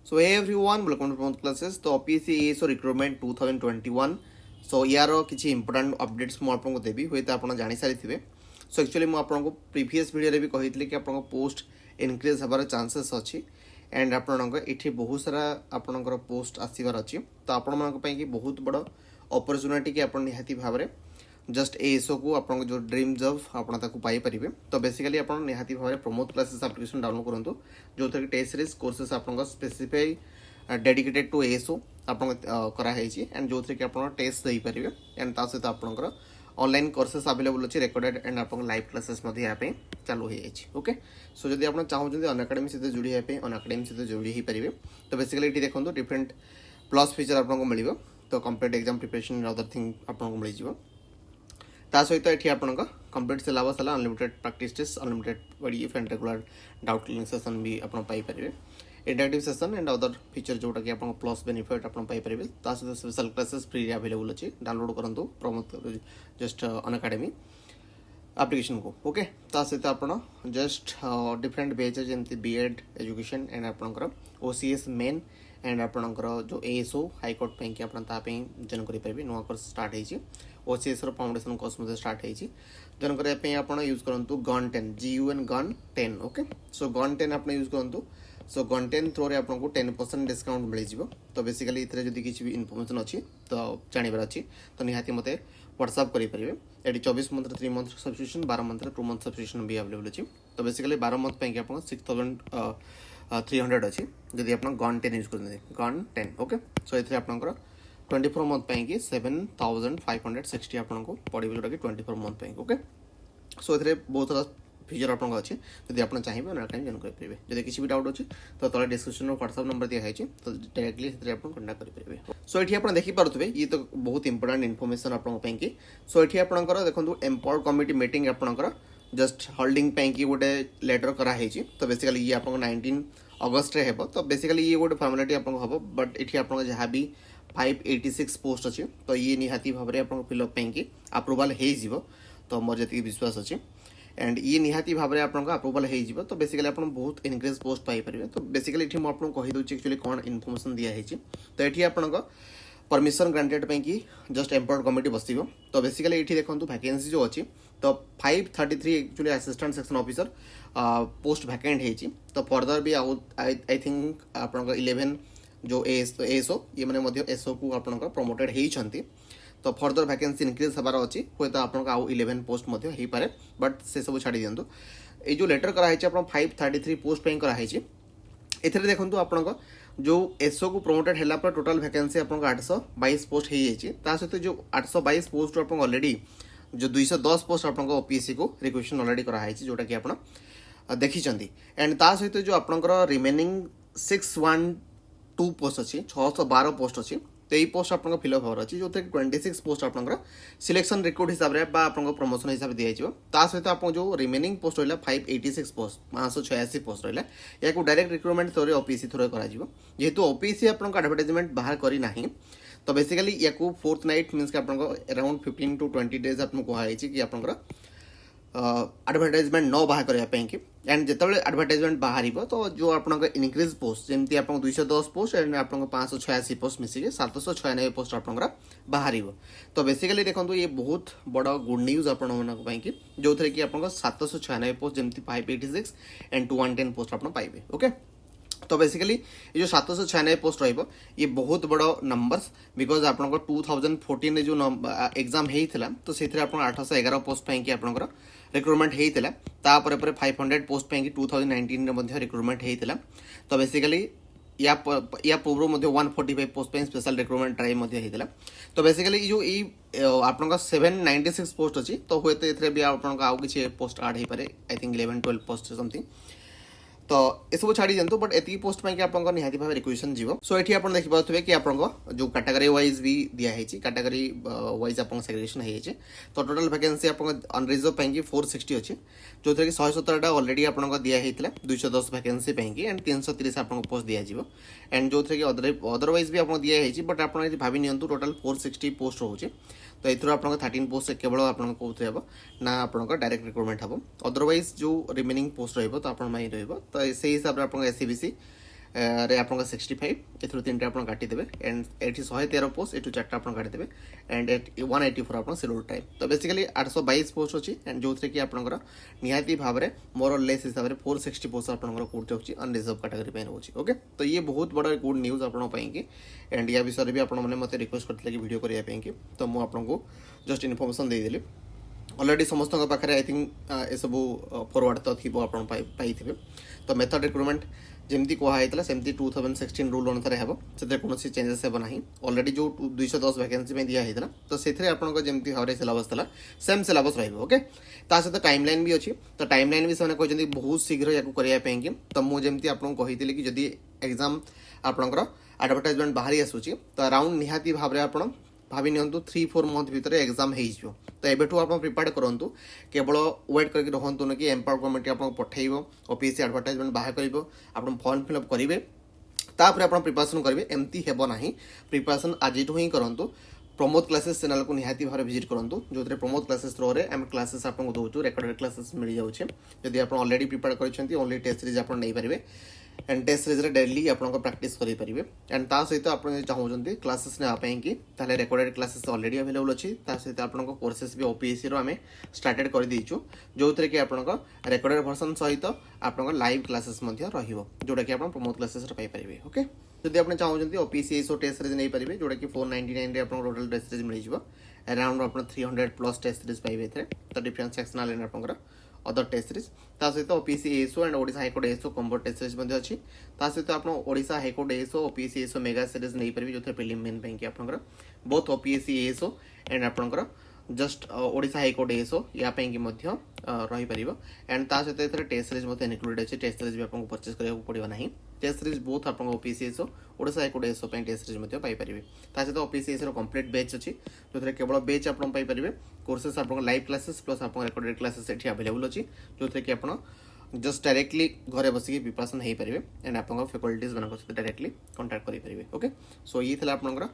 So hey everyone, welcome to Promote Classes. तो OPSC ASO Recruitment 2021. So यार किसी important updates मु आपको देबी होय त आपण जानि सारि थिबे. सो एक्चुअली मु आपको प्रीवियस वीडियो रे भी कहितले कि आपन पोस्ट इनक्रीज हबार चांसेस अछि एंड आपन एठी बहुत सारा आपनकर पोस्ट आसीबार अछि. तो आपन मन पई कि बहुत बड़ अपॉर्चुनिटी कि आपन निहाती भाबरे जस्ट एएसओ को आपन जो ड्रीम जॉब आपन ताकू पाई परिबे. तो बेसिकली आपन निहाती भाबरे प्रमोट क्लासेस एप्लीकेशन डाउनलोड करंतु जो थके टेस्ट सीरीज कोर्सेस आपन स्पेसिफाई डेडिकेटेड टू एएसओ आपन करा हेछि एंड जो थके आपन टेस्ट देई परिबे एंड ता सहित आपनकर ऑनलाइन कोर्सेस अवेलेबल अछि रिकॉर्डेड एंड आपन लाइव क्लासेस मध्ये या पे चालू हे अछि. ओके सो जदि आपन चाहौ जदि अनअकैडमी सहित जुड़ी हे पे अनअकैडमी सहित जुड़ी हे परिबे. तो बेसिकली एठी देखंतु डिफरेंट प्लस फीचर आपन को मिलिबो. तो competitive exam preparation other thing आपन को मिलि जिवो. ता सहित एठी आपन को कंप्लीट सिलेबस हला unlimited practice test unlimited PDF and regular doubt clearing session भी आपन पाई परिबे. Interactive session and other feature जोटा कि आपन प्लस बेनिफिट आपन पाई परिबे. ता सहित स्पेशल क्लासेस फ्री अवेलेबल अछि. डाउनलोड करंतु प्रमोट जस्ट अनअकैडमी एप्लीकेशन को. ओके ता सहित आपन जस्ट डिफरेंट बैचेस जेमति बीएड एजुकेशन एंड आपन ओसीएस मेन एंड आपनकर जो एएसओ हाई कोर्ट पे कि आपन ता पे जन करि परिबे. नुवा कोर्स स्टार्ट हेछि ओसीएस रो फाउंडेशन कोर्स मध्ये स्टार्ट हेछि. जन करे पे आपन यूज करंतु gun 10 GUN gun 10. Okay so gun 10 आपन यूज करंतु. सो गन 10 थ्रो रे आपन को 10% डिस्काउंट मिल जिवो. तो बेसिकली इथरे जदी किछि भी इन्फॉर्मेशन अछि तो जानिबार अछि तो निहाती मते व्हाट्सएप करि परिबे. एडी 24 month 3 month subscription 12 month 2 month subscription भी अवेलेबल अछि. तो बेसिकली 12 मंथ पे कि आपन 6300 अछि जदी आपन गन 10 यूज करते गन 10. ओके सो इथरे आपनकर 24 मंथ पे कि 7560 आपन को पड़िबो जोटा कि 24 मंथ पे. ओके सो इथरे बहुत सारा फीचर आपन अछि जदी आपन चाहिबे ना टाइम जन कर परिबे. जदी किछि भी डाउट अछि तो तले डिस्क्रिप्शन रो व्हाट्सएप नंबर दिया है तो डायरेक्टली इथरे आपन कांटेक्ट कर परिबे. सो एठी आपन देखि पारुथबे ये तो बहुत इंपोर्टेंट इन्फॉर्मेशन आपन पे कि. सो एठी आपनकर देखंतु एम्पावर्ड कमिटी मीटिंग आपनकर जस्ट होल्डिंग पे कि गोटे लेटर करा हेछि. तो बेसिकली ये आपन 19 अगस्त रे हेबो. तो बेसिकली ये गोटे फॉर्मेलिटी आपन हबो बट एठी आपन जहा भी 586 पोस्ट अछि तो ये निहाती भाबरे आपन फिलअप पे कि अप्रूवल हे जिवो. तो मोर जति विश्वास अछि एंड ये निहाती भाबरे आपन को अप्रूवल हे जिवो. तो बेसिकली आपन बहुत इनक्रीज पोस्ट पाई परिबे. तो बेसिकली एठी म आपन कहि दोछि एक्चुअली कोन इन्फॉर्मेशन दिया हेछि. तो एठी आपन को परमिशन ग्रांटेड पे कि जस्ट एम्पावर्ड कमिटी बसिबो. तो बेसिकली एठी देखंतु वैकेंसी जो अछि तो 533 actually assistant section officer post vacant हेछि. तो फर्दर भी आई थिंक आपन को 11 जो एएसओ ये माने मध्ये एसओ को आपन को प्रमोटेड हेइ छंती. तो फर्दर वैकेंसी इनक्रीज हबार अछि होय तो आपन को आउ 11 पोस्ट मध्ये हेइ पारे बट से सब छाडी दियंतु. ए जो लेटर करा हेछि आपन 533 पोस्ट पे करा हेछि. एथरे देखंतु आपन को जो एसओ को प्रमोटेड हैला पर टोटल वैकेंसी आपन को 822 पोस्ट हेइ हेछि. ता सहित जो 822 पोस्ट आपन ऑलरेडी जो 210 पोस्ट आपन को ओपीएससी को रिक्वेशन ऑलरेडी करा हेछि जोटा कि आपन देखि चंदी. एंड ता सहित जो आपन को रिमेनिंग 612 पोस्ट अछि 612 पोस्ट अछि. तो ये पोस्ट आपन फिलअप होर अछि जो 26 पोस्ट आपन सिलेक्शन रिक्रूट हिसाब रे बा आपन प्रमोशन हिसाब दिया जिवो. ता सहित आपन जो रिमेनिंग पोस्ट रहला 586 पोस्ट 586 पोस्ट रहला या को direct recruitment through OPSC through करा जिवो. जेहेतु ओपीएससी आपन एडवर्टाइजमेंट बाहर करी नाही तो बेसिकली या को फोर्थ नाइट मींस कि आपन अराउंड 15 to 20 डेज आपन को हाई कि आपन एडवर्टाइजमेंट न बाहर करया पे कि. एंड जेतबे एडवर्टाइजमेंट बाहर तो जो आपन इनक्रीज पोस्ट जेमती आपन 210 पोस्ट एंड आपन 586 पोस्ट मिसी 796 पोस्ट आपन बाहर. तो बेसिकली देखंतु ये बहुत बड़ा गुड न्यूज आपन मन को कि जो थरे कि आपन 796 पोस्ट जेमती 586 एंड 210 पोस्ट आपन पाइबे. ओके तो बेसिकली ये जो 796 पोस्ट रहिबो ये बहुत बड़ा नंबर्स बिकॉज आपन 2014 रे जो एग्जाम हेइथिला तो सेथरे आपन 811 पोस्ट पे कि आपन रिक्रूटमेंट हेइथिला. ता परे परे 500 पोस्ट पे कि 2019 रे मध्ये रिक्रूटमेंट हेइथिला. तो बेसिकली या पूर्व मध्ये 145 पोस्ट पे स्पेशल रिक्रूटमेंट ड्राइव मध्ये हेइथिला. तो बेसिकली जो ई आपन 796 पोस्ट अछि तो होते एथरे भी आपन आउ किछि पोस्ट ऐड हे पारे आई थिंक 11-12 पोस्ट समथिंग. तो ये सब छाड़ी दिंतु बट एती पोस्ट पे कि आपन निहाती भाबे रिक्वेशन जीवो. सो एठी आपन देखि पाथबे कि आपन जो कैटेगरी वाइज भी दिया हेछि कैटेगरी वाइज आपन सेग्रीगेशन हेछि. तो टोटल वैकेंसी आपन अनरिजर्व पे कि 460 अछि जो कि 117 टा ऑलरेडी आपन दिया हेतिला 210 वैकेंसी पे कि एंड 330 आपन पोस्ट दिया जीवो. एंड जो कि अदरवाइज भी आपन दिया हेछि बट आपन भाबी नियंतु टोटल 460 पोस्ट होछि. तो एथरो आपन 13 पोस्ट केवल आपन कोथे हेबो ना आपन डायरेक्ट रिक्रूटमेंट हेबो. अदरवाइज जो रिमेनिंग पोस्ट रहइबो तो आपन माइ रहइबो. तो से हिसाब रे आपन एससीबीसी रे आपन 65 एथरो 3 टा आपन काटी देबे एंड एठी 113 पोस्ट एठू 4 टा आपन काटी देबे एंड 184 आपन शेड्यूल टाइम तो बेसिकली 822 पोस्ट अछि एंड जोथरे कि आपनकर निहाती भाबरे मोर लेस हिसाब रे 460 पोस्ट आपनकर कोड होछि अनरिजर्व कैटेगरी पे होछि ओके तो ये बहुत बड़ा गुड न्यूज आपन पई कि एंड या विषय भी आपन माने मते रिक्वेस्ट करथिले कि वीडियो करिया पई कि तो मु आपन को जस्ट इन्फॉर्मेशन दे देली ऑलरेडी समस्त पाखे आई थिंक ए सब फॉरवर्ड तो थी आपन पाई तो मेथड रिक्रुटमेंट जमती कहला सेमती 2016 रूल अनुसार हे से कौन चेंजेस हे ना ऑलरेडी जो 210 वैकेंसी में दिया होता तो से जमी भाव सिलेबस था सेम सिलेबस रोके ता सहित टाइमलाइन भी अच्छी तो टाइमलाइन भी से कहते बहुत शीघ्र या करने तो मुझे आपको कही कि जदि एग्जाम आपंकर एडवर्टाइजमेंट बाहरी आसूची तो अराउंड निहाती भाव में आप भावी नियंतु 3-4 मंथ भितर एग्जाम हो तो एबेठू आप प्रिपेयर करूँ केवल वेट करके रहतु कि एम्पावर गवर्नमेंट आपको पठेब ओपीएससी एडवर्टाइजमेंट बाहर कर फॉर्म फिलअप करेंगे तापर आप प्रिपरेशन करेंगे एमती हे ना प्रिपरेशन आज ही करूँ प्रमोद क्लासेस चैनल को निहाती भाव विजिट करूँ जो प्रमोद क्लासेस थ्रो आम क्लासेस आपको दूसरे रेकर्डेड क्लासेस मिल जाऊे जदि आप ऑलरेडी प्रिपेयर कर ओनली टेस्ट सीरीज आप नहीं पारे एंड टेस्ट सीरीज डेली आपको प्रैक्टिस करेंगे एंड ता सहित आप चाहते क्लासेस नापी कि रेकर्डेड क्लासेस ऑलरेडी अवेलेबल अच्छी सहित आपको कोर्सेस भी ओपीएससी आम स्टार्टेड कर देचु जो थे कि आपको रेकर्डेड वर्जन सहित आपको लाइव क्लासेस जोटा कि आप प्रमोद क्लासेस पाइपर ओके जदि आप चाहते ओपीएससी एसओ टेस्ट सीरीज नहीं पारे जोटा कि 499 टोटल टेस्ट सीरीज मिल जाए अराउंड आप 300+ टेस्ट सीरीज पाइबे तो डिफरेंट सेक्शनल आपंकर अदर टेस्ट सीरीज ता सहित OPSC SO and Odisha high court SO combo test series अच्छी ता सहित आप Odisha high court SO OPSC SO mega series नहीं पारे जो प्रिलिम मेन बैंक आपंकर बोथ ओपीएससी एसओ एंड आपंकर जस्ट ओडिशा हाईकोर्ट एसओ या रही पार एंड ता सहित टेस्ट सीरीज इनक्लूडेड अच्छे टेस्ट सीरीज भी आपको परचेज करा पड़ो ना टेस्ट सीरीज बोथ आप OPSC SO Odisha high court SO test series पाइपर ता सहित ओपीएससी एसओ कंप्लीट बैच अच्छी जो केवल बैच आप पाइपर कोर्सेस आप लाइव क्लासेस प्लस आप रेकर्डेड क्लासेस ये अवेलेबल अच्छी जो कि आप जस्ट डायरेक्टली घरे बसिक प्रिपरेशन हो पारे एंड आप फैकल्टीज मान सहित डायरेक्टली कांटेक्ट करेंगे ओके सो ये था आपंकर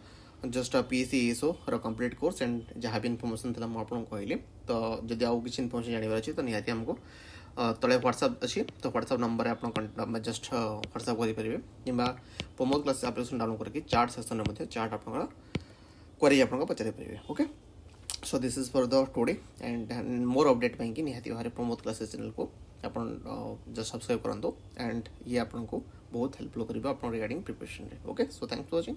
just PSC SO complete course and जहाँ भी इनफॉरमेशन था मुझे कहली तो जब आउ किसी इनफॉरमेशन जानवर अच्छी तो निहाती आमको तले व्हाट्सएप अच्छी तो व्हाट्सएप नंबर आप जस्ट व्हाट्सएप करेंगे कि प्रमोद क्लास एप्लिकेशन डाउनलोड करके चार्ट सेक्शन में चार्ट आप पचारि पारे okay so this is for the today and more update पाई निहाती भाव प्रमोद क्लासेस चैनल को आप जस्ट सब्सक्राइब करूँ एंड ये आपको बहुत हेल्पफुल कर regarding preparation okay so thanks for watching.